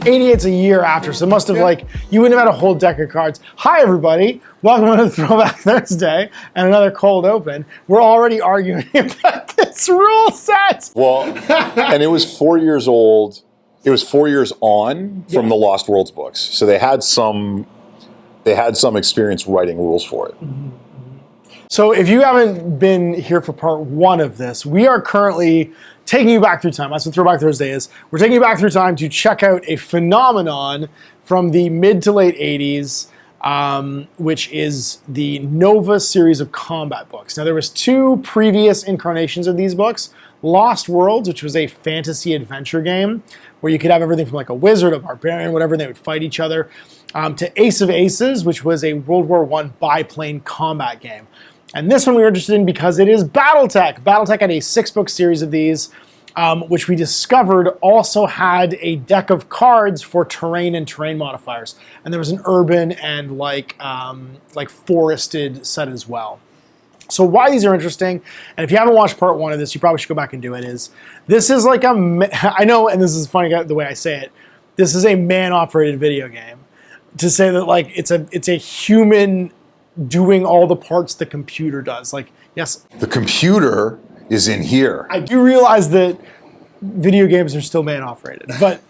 88's a year after, so it must have like, you wouldn't have had a whole deck of cards. Hi everybody, welcome to Throwback Thursday and another cold open. We're already arguing about this rule set. Well, and it was 4 years old. It was 4 years on from the Lost Worlds books, so they had some experience writing rules for it. So if you haven't been here for part one of this, we are currently taking you back through time. That's what Throwback Thursday is. We're taking you back through time to check out a phenomenon from the mid to late 80s, which is the Nova series of combat books. Now there was two previous incarnations of these books. Lost Worlds, which was a fantasy adventure game where you could have everything from like a wizard, a barbarian, whatever, and they would fight each other, to Ace of Aces, which was a World War I biplane combat game. And this one we were interested in because it is Battletech. Battletech had a 6-book series of these, which we discovered also had a deck of cards for terrain and terrain modifiers. And there was an urban and like forested set as well. So why these are interesting, and if you haven't watched part one of this, you probably should go back and do it, this is like I know, and this is funny the way I say it, this is a man-operated video game. To say that like it's a human doing all the parts the computer does. Like, yes. The computer is in here. I do realize that video games are still man-operated, but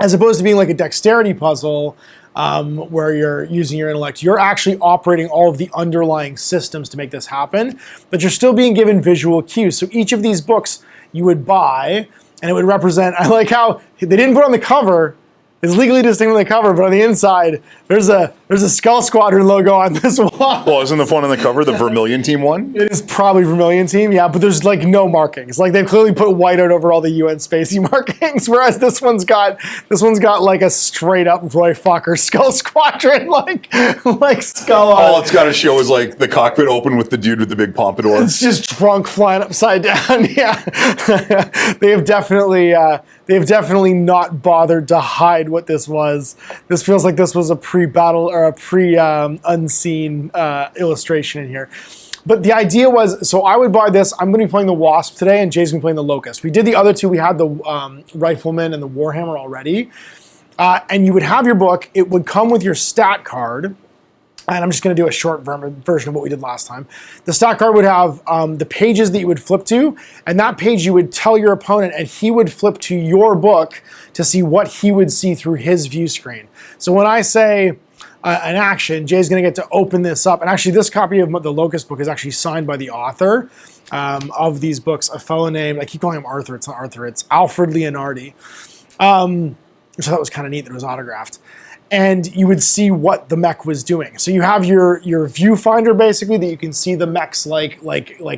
as opposed to being like a dexterity puzzle where you're using your intellect, you're actually operating all of the underlying systems to make this happen, but you're still being given visual cues. So each of these books you would buy, and it would represent, I like how they didn't put on the cover, it's legally distinct on the cover, but on the inside, there's a Skull Squadron logo on this wall. Well, isn't the one on the cover the Vermilion Team one? It is probably Vermilion Team, yeah, but there's like no markings. Like they've clearly put white out over all the UN Spacey markings, whereas this one's got like a straight up Roy Fokker Skull Squadron, like skull on. All it's got to show is like the cockpit open with the dude with the big pompadour. It's just trunk flying upside down. Yeah, they have definitely not bothered to hide what this was. This feels like this was a pre-battle or a pre-unseen illustration in here. But the idea was, so I would buy this. I'm going to be playing the Wasp today, and Jay's going to be playing the Locust. We did the other two. We had the Rifleman and the Warhammer already. And you would have your book. It would come with your stat card. And I'm just going to do a short version of what we did last time. The stat card would have the pages that you would flip to, and that page you would tell your opponent, and he would flip to your book to see what he would see through his view screen. So when I say an action, Jay's going to get to open this up. And actually, this copy of the Locust book is actually signed by the author of these books, a fellow named, I keep calling him Arthur, it's not Arthur, it's Alfred Leonardi, which I thought was kind of neat that it was autographed. And you would see what the mech was doing. So you have your viewfinder basically that you can see the mechs like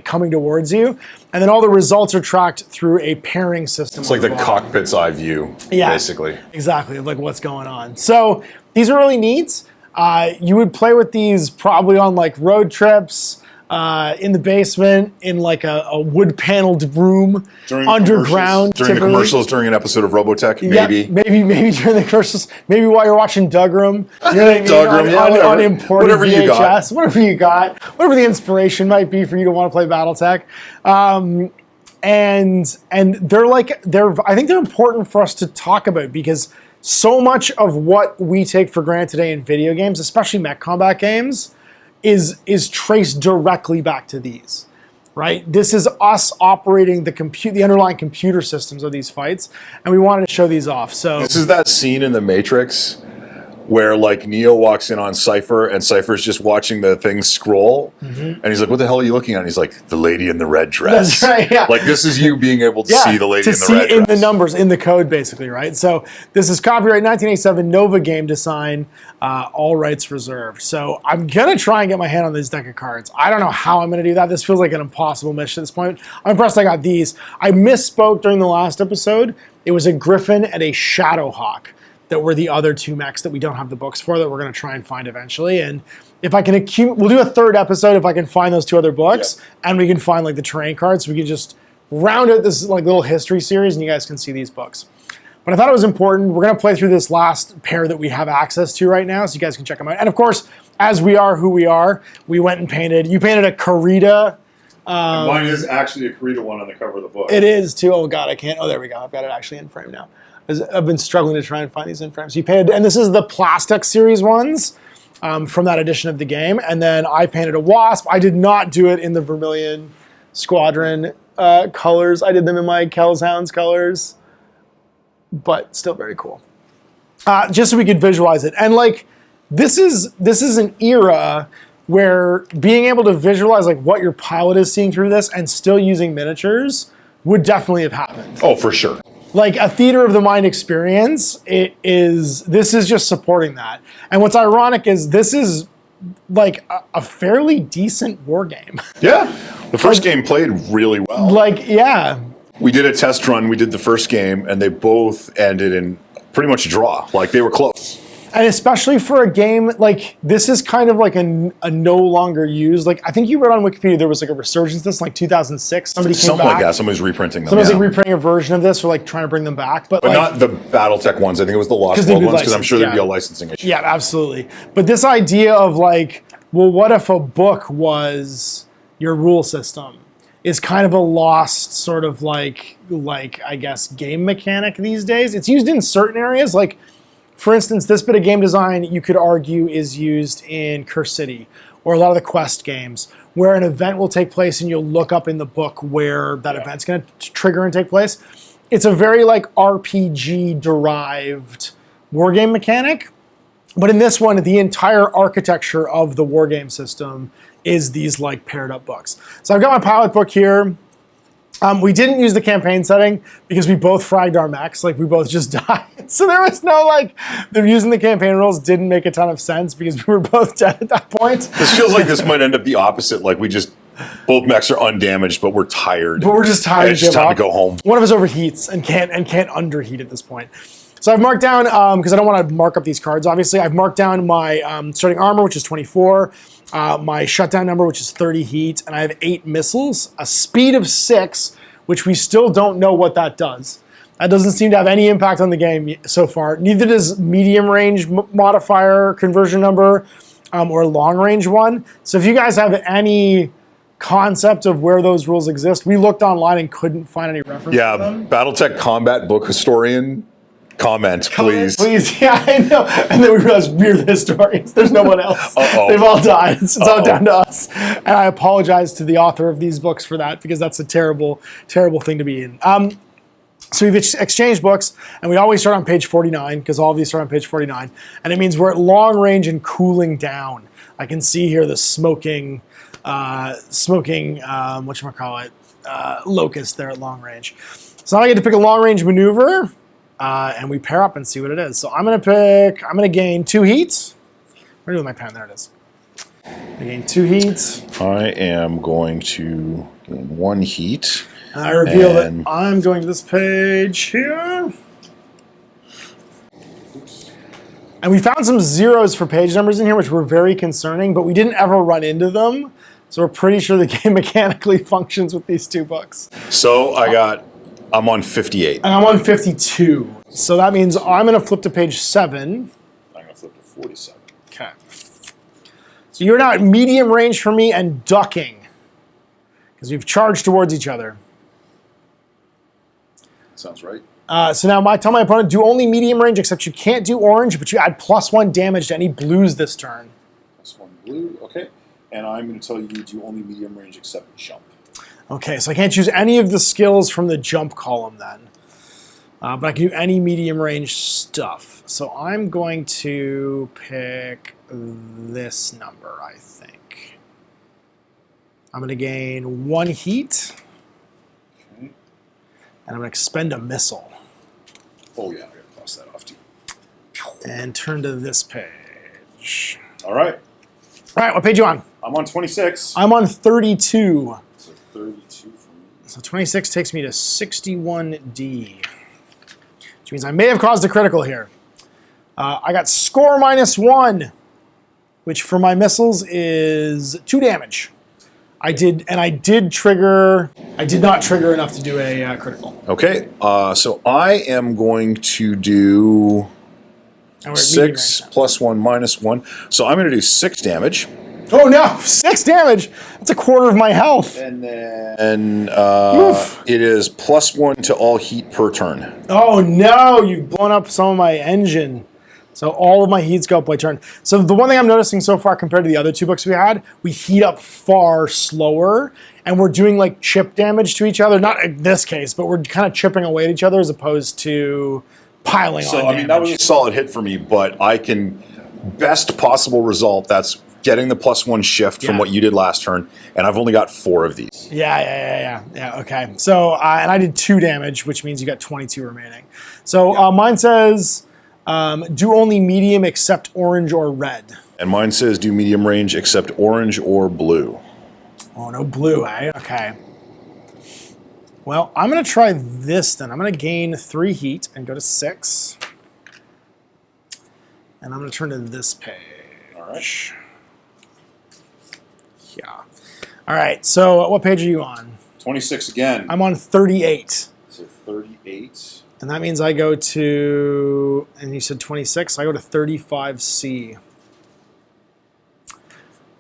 coming towards you, and then all the results are tracked through a pairing system. It's like the cockpit's eye view, basically. Exactly, like what's going on. So these are really neat. You would play with these probably on like road trips, in the basement, in like a wood-paneled room, underground. During the commercials, during an episode of Robotech, maybe. Yeah, maybe during the commercials. Maybe while you're watching Dougrum. You know what I mean? Dougrum, on imported whatever VHS, you got. Whatever you got. Whatever the inspiration might be for you to want to play Battletech. And I think they're important for us to talk about because so much of what we take for granted today in video games, especially mech combat games, is traced directly back to these, right? This is us operating the underlying computer systems of these fights, and we wanted to show these off. So this is that scene in The Matrix where like Neo walks in on Cypher, and Cypher's just watching the thing scroll, and he's like, "What the hell are you looking at?" And he's like, "The lady in the red dress." That's right. Yeah. Like this is you being able to see the lady in the red dress. To see in the numbers, in the code, basically, right? So this is copyright 1987 Nova game design, all rights reserved. So I'm gonna try and get my hand on this deck of cards. I don't know how I'm gonna do that. This feels like an impossible mission at this point. I'm impressed I got these. I misspoke during the last episode. It was a Griffin and a Shadowhawk that were the other two mechs that we don't have the books for that we're going to try and find eventually. And if I can we'll do a third episode if I can find those two other books, and we can find like the terrain cards, so we can just round out this like little history series, and you guys can see these books. But I thought it was important. We're going to play through this last pair that we have access to right now, so you guys can check them out. And of course, as we are who we are, we went and painted. You painted a Carita. Mine is actually a Carita one on the cover of the book. It is too. Oh God, I can't. Oh, there we go. I've got it actually in frame now. I've been struggling to try and find these in frames. He painted, and this is the Plastic series ones from that edition of the game. And then I painted a Wasp. I did not do it in the Vermilion Squadron colors. I did them in my Kel's Hounds colors, but still very cool. Just so we could visualize it. And like, this is an era where being able to visualize like what your pilot is seeing through this and still using miniatures would definitely have happened. Oh, for sure. Like a theater of the mind experience, this is just supporting that. And what's ironic is this is like a fairly decent war game. Yeah, the first game played really well. Like, yeah. We did a test run, we did the first game, and they both ended in pretty much a draw. Like, they were close. And especially for a game, like, this is kind of like a no longer used. Like, I think you read on Wikipedia there was like a resurgence of this in like 2006. Somebody came Something back. like that. Somebody's reprinting them. Somebody's like reprinting a version of this or like trying to bring them back. But like, not the Battletech ones. I think it was the Lost World ones, because I'm sure there'd be a licensing issue. Yeah, absolutely. But this idea of like, well, what if a book was your rule system is kind of a lost sort of like I guess game mechanic these days. It's used in certain areas, like for instance, this bit of game design you could argue is used in Curse City or a lot of the Quest games, where an event will take place and you'll look up in the book where that event's going to trigger and take place. It's a very like RPG derived wargame mechanic, but in this one, the entire architecture of the wargame system is these like paired up books. So I've got my pilot book here. We didn't use the campaign setting because we both fragged our mechs, like we both just died. So there was no like, using the campaign rules didn't make a ton of sense because we were both dead at that point. This feels like this might end up the opposite. Like both mechs are undamaged, but we're tired. But we're just tired. And it's just time to go home. One of us overheats and can't underheat at this point. So I've marked down, because I don't want to mark up these cards, obviously, I've marked down my starting armor, which is 24, my shutdown number, which is 30 heat, and I have 8 missiles, a speed of 6, which we still don't know what that does. That doesn't seem to have any impact on the game so far. Neither does medium range modifier conversion number or long range one. So if you guys have any concept of where those rules exist, we looked online and couldn't find any reference to them. Battletech Combat Book Historian. Comment, please. Please, yeah, I know. And then we realized we're the historians. There's no one else. They've all died. It's all down to us. And I apologize to the author of these books for that, because that's a terrible, terrible thing to be in. So we've exchanged books, and we always start on page 49, because all of these start on page 49. And it means we're at long range and cooling down. I can see here the smoking, whatchamacallit, locust there at long range. So now I get to pick a long range maneuver. And we pair up and see what it is. So I'm going to gain 2 heats. Where do my pen? There it is. I gain 2 heats. I am going to gain 1 heat. And I reveal that I'm going to this page here. And we found some zeros for page numbers in here, which were very concerning, but we didn't ever run into them. So we're pretty sure the game mechanically functions with these 2 books. So I'm on 58. And I'm on 52. So that means I'm going to flip to page 7. I'm going to flip to 47. Okay. So you're now at medium range for me and ducking, because we've charged towards each other. Sounds right. So now I tell my opponent, do only medium range, except you can't do orange, but you add +1 damage to any blues this turn. +1 blue, okay. And I'm going to tell you to do only medium range except jump. Okay, so I can't choose any of the skills from the jump column then. But I can do any medium range stuff. So I'm going to pick this number, I think. I'm going to gain 1 heat. Okay. And I'm going to expend a missile. Oh yeah, I'm going to cross that off too. And turn to this page. All right. All right, what page are you on? I'm on 26. I'm on 32. 32 for me. So 26 takes me to 61D, which means I may have caused a critical here. I got score -1, which for my missiles is 2 damage. I did not trigger enough to do a critical. Okay, so I am going to do 6 +1 -1. So I'm going to do 6 damage. Oh no, 6 damage. That's a quarter of my health. And then it is +1 to all heat per turn. Oh no, you've blown up some of my engine. So all of my heats go up by turn. So the one thing I'm noticing so far compared to the other 2 books we had, we heat up far slower, and we're doing like chip damage to each other. Not in this case, but we're kind of chipping away at each other as opposed to piling on damage. So I mean, that was a solid hit for me, but I can best possible result. That's getting the +1 shift from what you did last turn, and I've only got 4 of these. Yeah. Okay. So and I did 2 damage, which means you got 22 remaining. So mine says, do only medium except orange or red. And mine says do medium range except orange or blue. Oh, no blue, eh? Okay. Well, I'm going to try this then. I'm going to gain 3 heat and go to 6. And I'm going to turn to this page. All right. Yeah. All right, so what page are you on? 26 again. I'm on 38. So 38. And that means I go to, and you said 26, I go to 35C.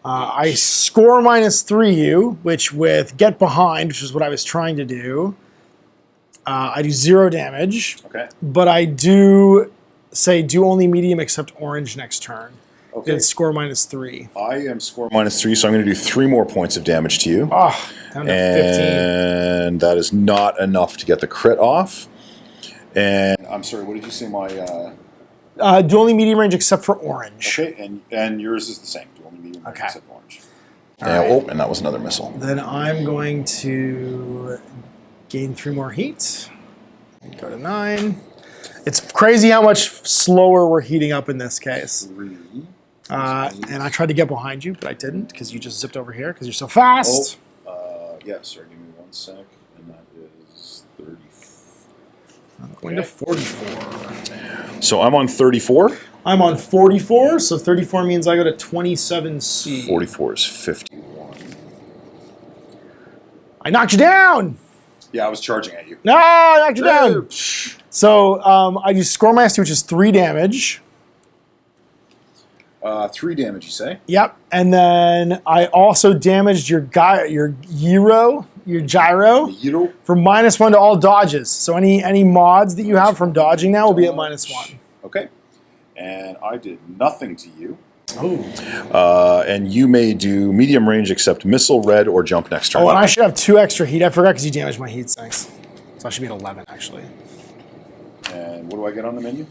I score -3U, which with Get Behind, which is what I was trying to do, I do 0 damage. Okay. But I do say do only medium except orange next turn. Okay. And score -3. I am score -3, so I'm going to do 3 more points of damage to you. Oh, down to 15. And that is not enough to get the crit off. And I'm sorry, what did you say my... Do only medium range except for orange. Okay, and yours is the same. Do only medium range except orange. Right. Oh, and that was another missile. Then I'm going to gain 3 more heat. Go to 9. It's crazy how much slower we're heating up in this case. 3. And I tried to get behind you, but I didn't because you just zipped over here because you're so fast. Yeah, sorry, give me 1 sec. And that is 30. I'm going to 44. So I'm on 34. I'm on 44, so 34 means I go to 27C. 44 is 51. I knocked you down! Yeah, I was charging at you. No, I knocked you down! So I do score -2, which is 3 damage. 3 damage, you say? Yep, and then I also damaged your gyro for -1 to all dodges. So any mods that you have from dodging now will be at -1. Okay. And I did nothing to you. Oh. And you may do medium range except missile, red, or jump next turn. Oh, and I should have 2 extra heat. I forgot because you damaged my heat sinks. So I should be at 11, actually. And what do I get on the menu?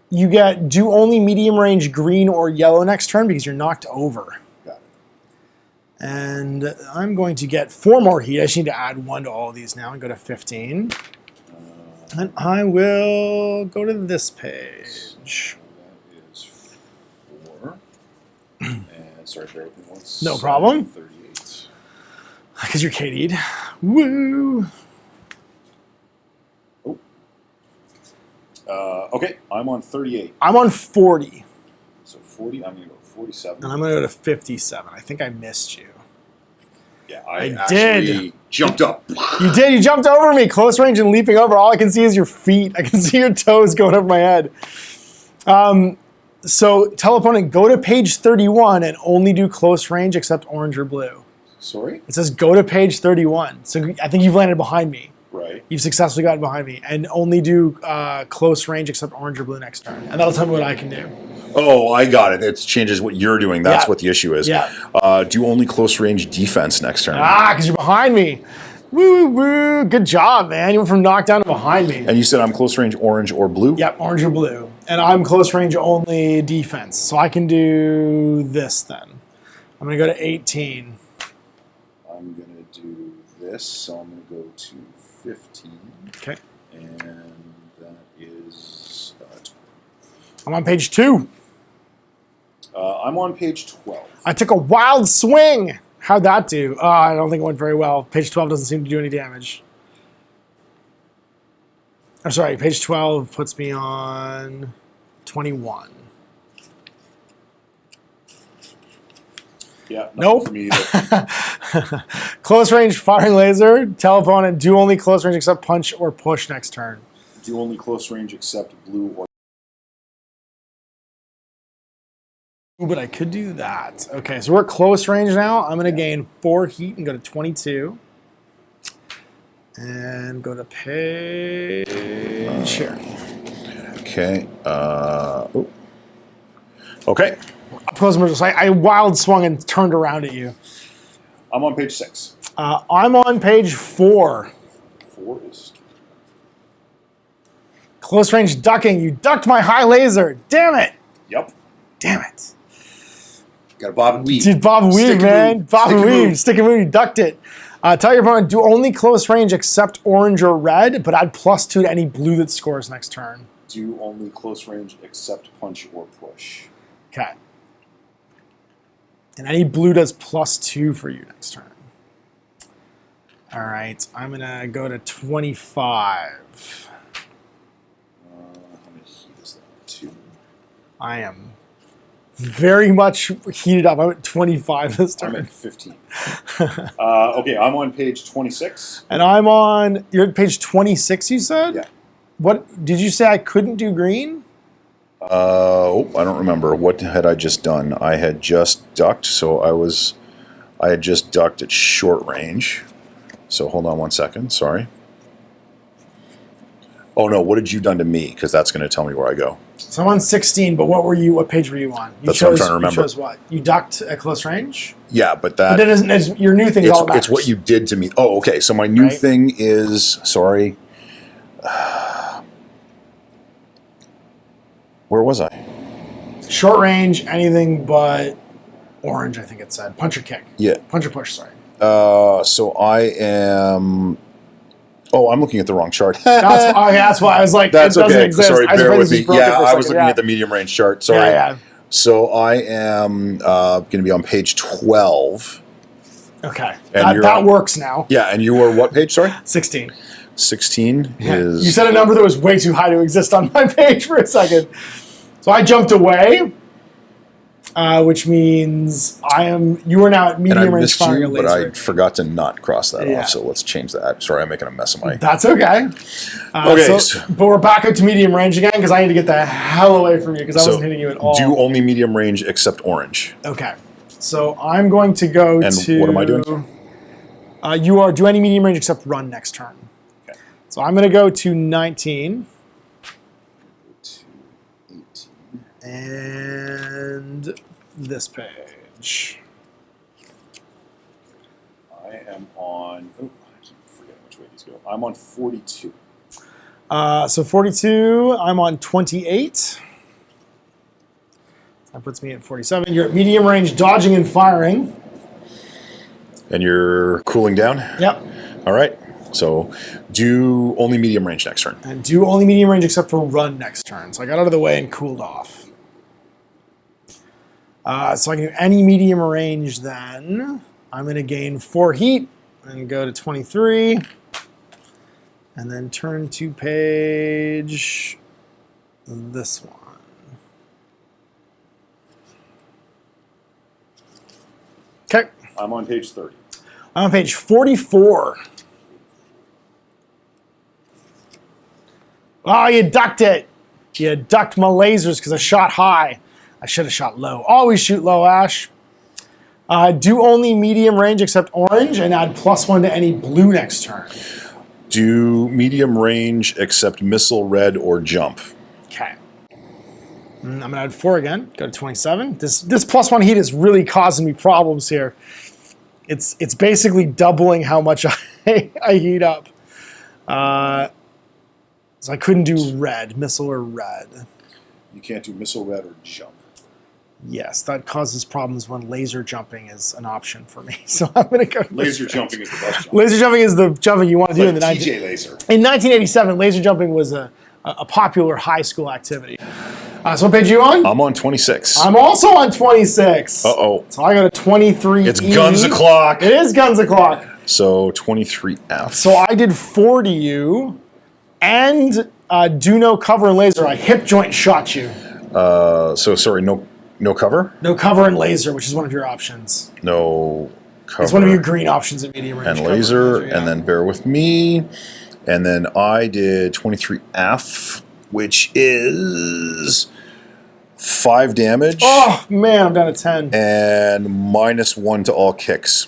You get do only medium range green or yellow next turn because you're knocked over. Got it. And I'm going to get 4 more heat. I just need to add 1 to all of these now and go to 15. And I will go to this page. That is 4. And sorry, bear with me once. No problem. 38. Because you're KD'd. Woo! Okay, I'm on 38. I'm on 40. So 40, I'm going to go 47. And I'm going to go to 57. I think I missed you. Yeah, I did. actually jumped up. You did. You jumped over me. Close range and leaping over. All I can see is your feet. I can see your toes going over my head. So tell opponent, go to page 31 and only do close range except orange or blue. Sorry? It says go to page 31. So I think you've landed behind me. Right. You've successfully gotten behind me. And only do close range except orange or blue next turn. And that'll tell me what I can do. Oh, I got it. It changes what you're doing. That's what the issue is. Yeah. Do only close range defense next turn. Ah, because you're behind me. Woo, woo. Good job, man. You went from knockdown to behind me. And you said I'm close range orange or blue? Yep, orange or blue. And I'm close range only defense. So I can do this then. I'm going to go to 18. I'm going to do this. So I'm going to go to 15. Okay. And that is 12. I'm on page 2. I'm on page 12. I took a wild swing. How'd that do? I don't think it went very well. Page 12 doesn't seem to do any damage. I'm sorry, page 12 puts me on 21. Yeah, nope. For me either. Close range firing laser. Tell opponent, do only close range except punch or push next turn. Do only close range except blue or Ooh, but I could do that. Okay, so we're at close range now. I'm going to gain 4 heat and go to 22. And go to page here. Okay. Okay. Close range. I wild swung and turned around at you. I'm on page 6. I'm on page 4. 4 is... Close range ducking. You ducked my high laser. Damn it. Yep. Damn it. Got a bob and weave. Dude, bob and weave, man. Bob and weave. Stick and move. You ducked it. Tell your opponent, do only close range except orange or red, but add +2 to any blue that scores next turn. Do only close range except punch or push. Okay. And any blue does +2 for you next turn. All right, I'm going to go to 25. How many heat is that? 2. I am very much heated up. I'm at 25 this turn. I'm at 15. Okay, I'm on page 26. And I'm on, you're at page 26, you said? Yeah. What, did you say I couldn't do green? I don't remember. What had I just done? I had just ducked, so I had just ducked at short range. So hold on one second, sorry. Oh no, what had you done to me? Because that's going to tell me where I go. So I'm on 16, but what page were you on? That's what I'm trying to remember. You chose what? You ducked at close range? Yeah, but that... But that isn't, your new thing is all that matters. It's what you did to me. Oh, okay, so my new thing is... Sorry. Where was I? Short range, anything but orange, I think it said. Punch or kick. Yeah. Punch or push, sorry. So I am... Oh, I'm looking at the wrong chart. That's why I was like, that's it doesn't okay. exist. Sorry, bear with me. Yeah, I was looking at the medium range chart. Sorry. Yeah. So I am going to be on page 12. Okay. And That works now. Yeah, and you were what page, sorry? 16. 16 is... You said a number that was way too high to exist on my page for a second. So I jumped away, which means you are now at medium range firing a laser. But I forgot to not cross that off, so let's change that. Sorry, I'm making a mess of my... That's okay. But we're back up to medium range again because I need to get the hell away from you because I wasn't hitting you at all. Do only medium range except orange. Okay. So I'm going to go to... And what am I doing? You are do any medium range except run next turn. Okay. So I'm going to go to 19. And this page. I am on... Oh, I keep forgetting which way these go. I'm on 42. So 42, I'm on 28. That puts me at 47. You're at medium range dodging and firing. And you're cooling down? Yep. All right. So do only medium range next turn. And do only medium range except for run next turn. So I got out of the way and cooled off. So I can do any medium range then. I'm going to gain 4 heat and go to 23. And then turn to page this one. Okay. I'm on page 30. I'm on page 44. Oh, you ducked it. You ducked my lasers because I shot high. I should have shot low. Always shoot low, Ash. Do only medium range except orange and add +1 to any blue next turn. Do medium range except missile, red, or jump. Okay. I'm going to add 4 again. Go to 27. This +1 heat is really causing me problems here. It's basically doubling how much I heat up. So I couldn't do red, missile or red. You can't do missile, red, or jump. Yes, that causes problems when laser jumping is an option for me. So I'm going to go. Laser jumping is the best jump. Laser jumping is the jumping you want to do in the TJ laser. In 1987, laser jumping was a popular high school activity. So what page are you on? I'm on 26. I'm also on 26. Uh-oh. So I go to 23. It's guns o'clock. It is guns o'clock. So 23F. So I did 4 to you, and do no cover and laser. I hip joint shot you. So sorry, no cover? No cover and laser, which is one of your options. No cover. It's one of your green options at medium range. And laser, and then bear with me. And then I did 23F, which is 5 damage. Oh, man, I'm down to 10. And -1 to all kicks.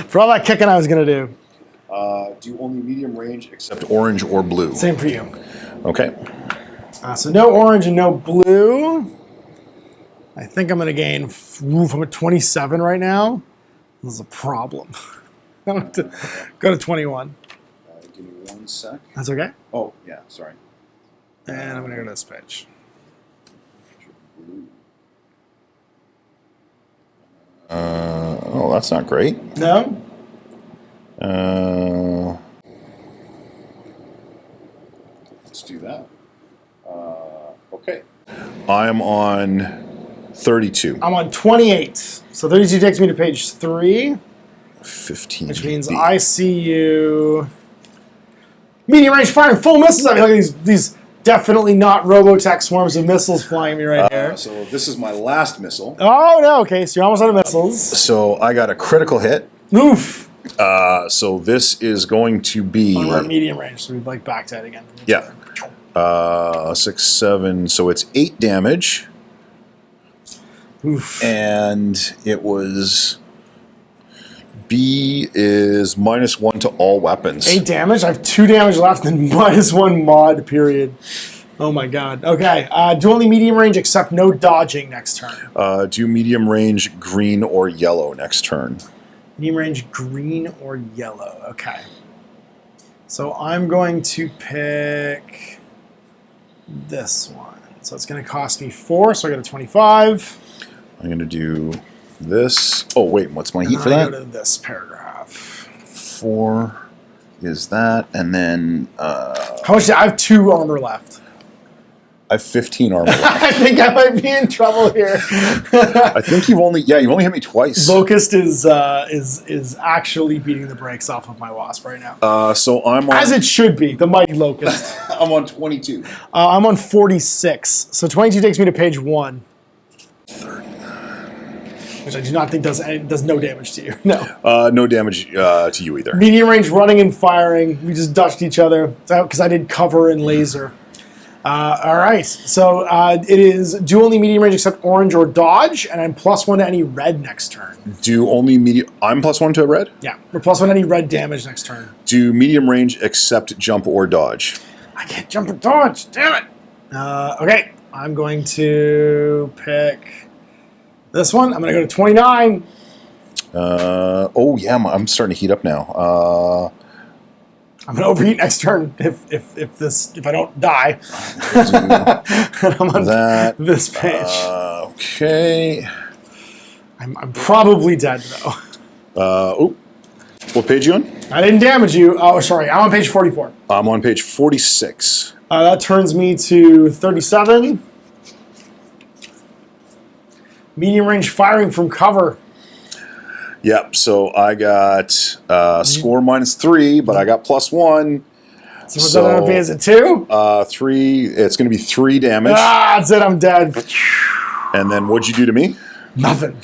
For all that kicking I was going to do. Do only medium range except orange or blue. Same for you. Okay. So no orange and no blue. I think I'm going to gain, I'm at 27 right now. This is a problem. I'm going to go to 21. Give me 1 sec. That's okay. Oh, yeah, sorry. And I'm going to go to this page. Oh, that's not great. No? Let's do that. Okay. I'm on 32. I'm on 28. So 32 takes me to page 3. 15. Which means I see you. Medium range firing full missiles. I mean, look at these definitely not Robotech swarms of missiles flying at me right here. So this is my last missile. Oh, no. Okay, so you're almost out of missiles. So I got a critical hit. Oof. So this is going to be... We're at medium range, so we'd like back to that again. Yeah. 6, 7, so it's 8 damage. Oof. And it was... B is -1 to all weapons. 8 damage? I have 2 damage left and -1 mod, period. Oh my god. Okay, do only medium range except no dodging next turn. Do medium range green or yellow next turn. Medium range green or yellow. Okay. So I'm going to pick this one. So it's going to cost me 4, so I got a 25. I'm going to do this. Oh, wait, what's my heat for I that? go to this paragraph. 4 is that, and then How much? I have 2 armor left. I have 15 armor left. I think I might be in trouble here. I think you've only hit me twice. Locust is actually beating the brakes off of my Wasp right now. So I'm on... As it should be, the mighty Locust. I'm on 22. I'm on 46. So 22 takes me to page 1. 39. Which I do not think does no damage to you. No. No damage to you either. Medium range running and firing. We just dodged each other because I did cover and laser. All right. So it is do only medium range except orange or dodge, and I'm +1 to any red next turn. Do only medium... I'm +1 to a red? Yeah. We're +1 to any red damage next turn. Do medium range except jump or dodge. I can't jump or dodge. Damn it. Okay. I'm going to pick this one. I'm going to go to 29. Oh, yeah, I'm starting to heat up now. I'm going to overheat next turn if I don't die. I'm on this page. Okay. I'm probably dead, though. Oh, what page you on? I didn't damage you. Oh, sorry. I'm on page 44. I'm on page 46. That turns me to 37. Medium range firing from cover. Yep, so I got score -3, but I got +1. So what's that going to be? Is it 2? 3, it's going to be 3 damage. Ah, that's it. I'm dead. And then what'd you do to me? Nothing.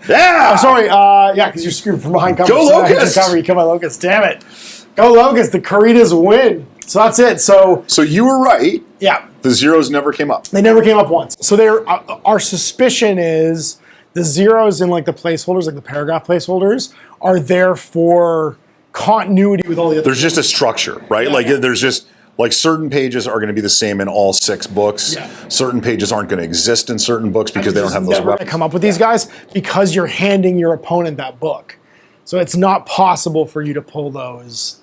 Yeah! I'm sorry. Yeah, because you're screwed from behind cover. Go so I hit your Locust! cover, you kill my Locust. Damn it. Go Locust. The Caritas win. So that's it. So you were right. yeah. The zeros never came up. They never came up once. So our suspicion is the zeros in like the placeholders, like the paragraph placeholders, are there for continuity with all the other. There's just a structure, right? Yeah, like yeah. there's just like certain pages are going to be the same in all 6 books. Yeah. Certain pages aren't going to exist in certain books because they don't have those never weapons. gonna come up with these guys because you're handing your opponent that book. So it's not possible for you to pull those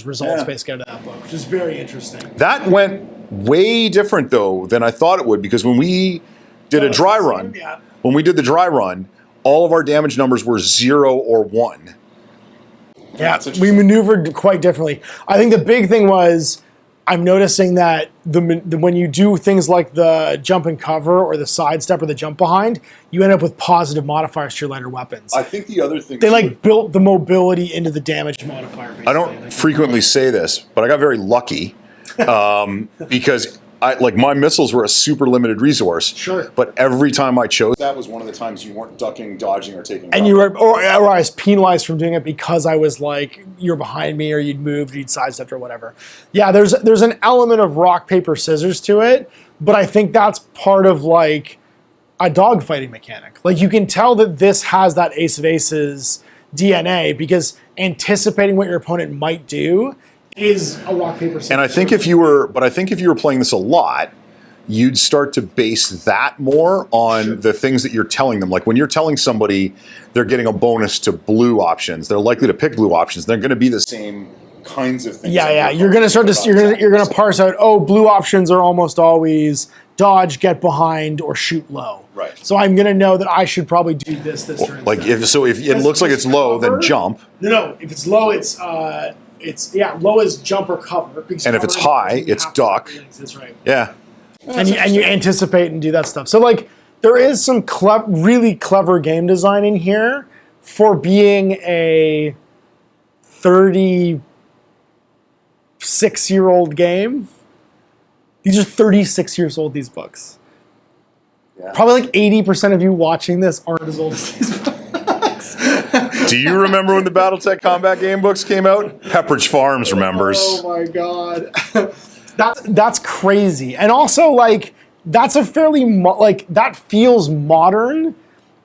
results based out of that book, which is very interesting. That went way different though than I thought it would, because when we did a dry run, when we did the dry run, all of our damage numbers were 0 or 1. Yeah, we maneuvered quite differently. I think the big thing was I'm noticing that when you do things like the jump and cover or the sidestep or the jump behind, you end up with positive modifiers to your lighter weapons. I think the other thing... They like built the mobility into the damage modifier. Basically. I don't frequently say this, but I got very lucky because like my missiles were a super limited resource. Sure. But every time I chose that was one of the times you weren't ducking, dodging, or taking. And you were, or I was penalized from doing it because I was like, you're behind me, or you'd moved, you'd sidestepped, or whatever. Yeah, there's an element of rock paper scissors to it, but I think that's part of like a dogfighting mechanic. Like you can tell that this has that Ace of Aces DNA because anticipating what your opponent might do is a rock paper scissors. And I think if you were playing this a lot, you'd start to base that more on the things that you're telling them. Like when you're telling somebody they're getting a bonus to blue options, they're likely to pick blue options. They're going to be the same kinds of things. Yeah. You're going to start to you're going to parse out. Oh, blue options are almost always dodge, get behind, or shoot low. Right. So I'm going to know that I should probably do this turn. Like if it looks like it's low, then jump. No. If it's low, it's low is jump or cover. And if it's high, it's duck. That's right. Yeah. And you anticipate and do that stuff. So like there is some really clever game design in here for being a 36-year-old game. These are 36 years old, these books. Yeah. Probably like 80% of you watching this aren't as old as these books. Do you remember when the BattleTech combat game books came out? Pepperidge Farms remembers. Oh my God. That's crazy. And also like, that's a fairly, that feels modern,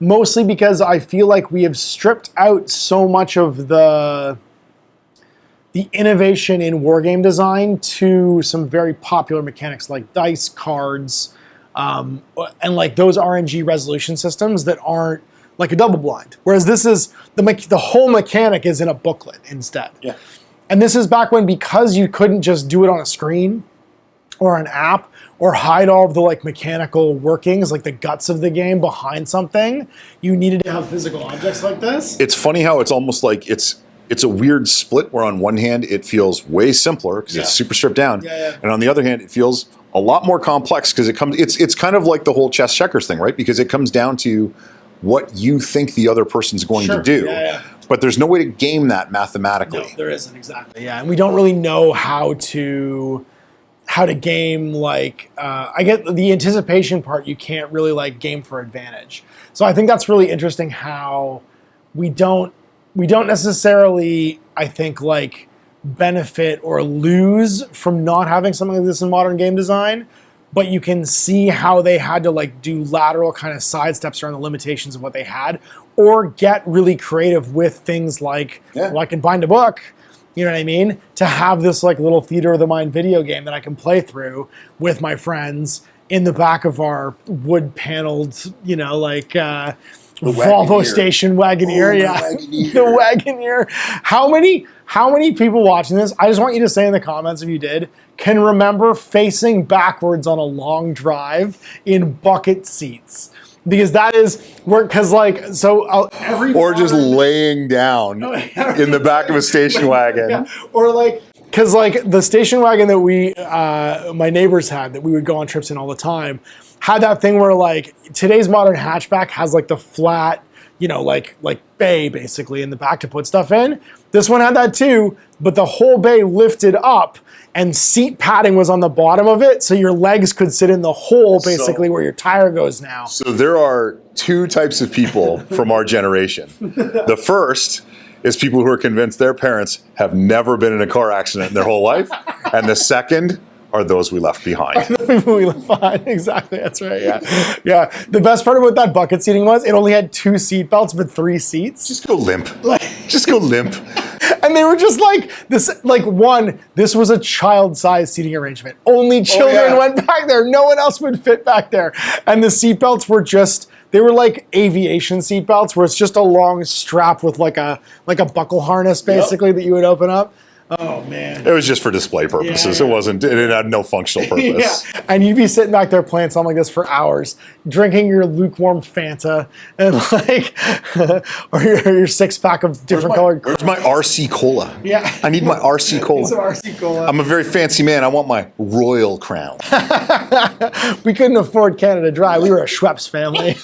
mostly because I feel like we have stripped out so much of the innovation in wargame design to some very popular mechanics like dice, cards, and like those RNG resolution systems that aren't like a double blind. Whereas this is, the whole mechanic is in a booklet instead. Yeah. And this is back when, because you couldn't just do it on a screen or an app or hide all of the like mechanical workings, like the guts of the game behind something, you needed to have physical objects like this. It's funny how it's almost like it's a weird split where on one hand it feels way simpler because it's super stripped down. Yeah. And on the other hand, it feels a lot more complex because it's kind of like the whole chess checkers thing, right? Because it comes down to what you think the other person's going to do. Yeah. But there's no way to game that mathematically. No, there isn't, exactly. Yeah, and we don't really know how to game, like, I get the anticipation part, you can't really like game for advantage. So I think that's really interesting how we don't necessarily, I think, like benefit or lose from not having something like this in modern game design, but you can see how they had to like do lateral kind of sidesteps around the limitations of what they had, or get really creative with things like, well, I can bind a book, you know what I mean? To have this like little theater of the mind video game that I can play through with my friends in the back of our wood paneled, you know, like Volvo station Wagoneer. The Wagoneer. How many people watching this, I just want you to say in the comments if you did, can remember facing backwards on a long drive in bucket seats? Because that is where, because like, so or just laying down in the back of a station wagon. Yeah. Or like, because like the station wagon that we, my neighbors had, that we would go on trips in all the time, had that thing where like today's modern hatchback has like the flat, you know, like bay basically in the back to put stuff in. This one had that too, but the whole bay lifted up and seat padding was on the bottom of it, so your legs could sit in the hole basically where your tire goes now. So there are two types of people from our generation. The first is people who are convinced their parents have never been in a car accident in their whole life. And the second are those we left behind. We left behind, exactly, that's right, yeah. Yeah, the best part about that bucket seating was it only had 2 seat belts, but 3 seats. Just go limp. Just go limp. And they were just like, this was a child-sized seating arrangement. Only children went back there. No one else would fit back there. And the seatbelts were just, they were like aviation seatbelts where it's just a long strap with like a buckle harness basically that you would open up. Oh man. It was just for display purposes. It had no functional purpose. Yeah. And you'd be sitting back there playing something like this for hours, drinking your lukewarm Fanta and like, or your 6-pack of different colored. Where's my RC Cola? Yeah. I need my RC Cola. Some RC Cola. I'm a very fancy man. I want my Royal Crown. We couldn't afford Canada Dry. We were a Schweppes family.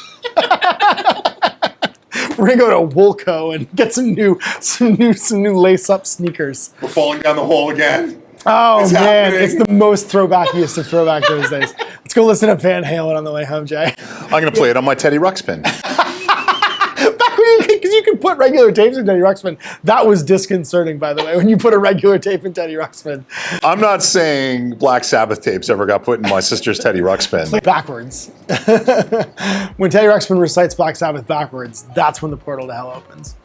We're gonna go to Woolco and get some new lace-up sneakers. We're falling down the hole again. Oh It's man, happening. it's the most throwbackiest of Throwback Thursdays. Let's go listen to Van Halen on the way home, Jay. I'm going to play it on my Teddy Ruxpin. Because you can put regular tapes in Teddy Ruxpin. That was disconcerting, by the way, when you put a regular tape in Teddy Ruxpin. I'm not saying Black Sabbath tapes ever got put in my sister's Teddy Ruxpin. Backwards. When Teddy Ruxpin recites Black Sabbath backwards, that's when the portal to hell opens.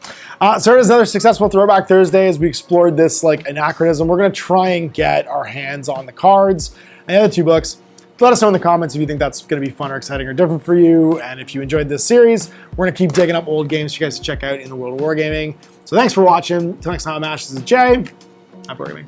So it is another successful Throwback Thursday as we explored this like anachronism. We're going to try and get our hands on the cards and the other two books. Let us know in the comments if you think that's going to be fun or exciting or different for you. And if you enjoyed this series, we're going to keep digging up old games for you guys to check out in the world of wargaming. So thanks for watching. Until next time, I'm Ash. This is Jay. Happy wargaming.